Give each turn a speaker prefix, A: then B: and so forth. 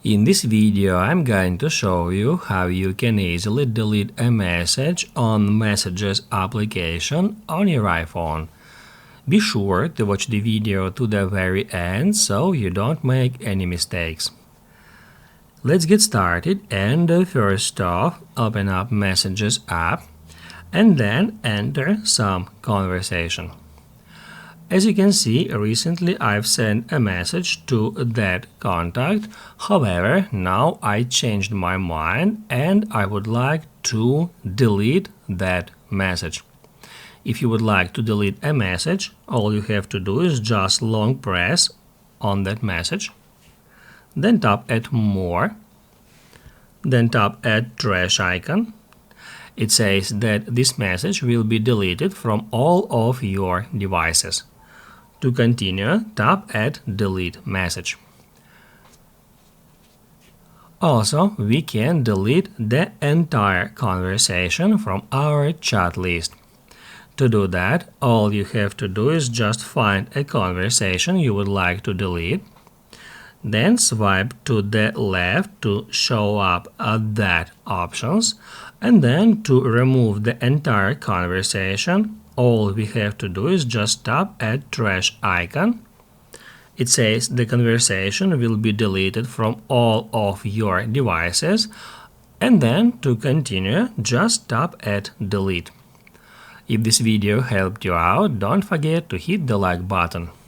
A: In this video, I'm going to show you how you can easily delete a message on Messages application on your iPhone. Be sure to watch the video to the very end so you don't make any mistakes. Let's get started, and first off, open up Messages app and then enter some conversation. As you can see, recently I've sent a message to that contact. However, now I changed my mind and I would like to delete that message. If you would like to delete a message, all you have to do is just long press on that message, then tap at More, then tap at Trash icon. It says that this message will be deleted from all of your devices. To continue, tap at Delete Message. Also, we can delete the entire conversation from our chat list. To do that, all you have to do is just find a conversation you would like to delete, then swipe to the left to show up that options, and then to remove the entire conversation, all we have to do is just tap at Trash icon. It says the conversation will be deleted from all of your devices, and then to continue, just tap at Delete. If this video helped you out, don't forget to hit the like button.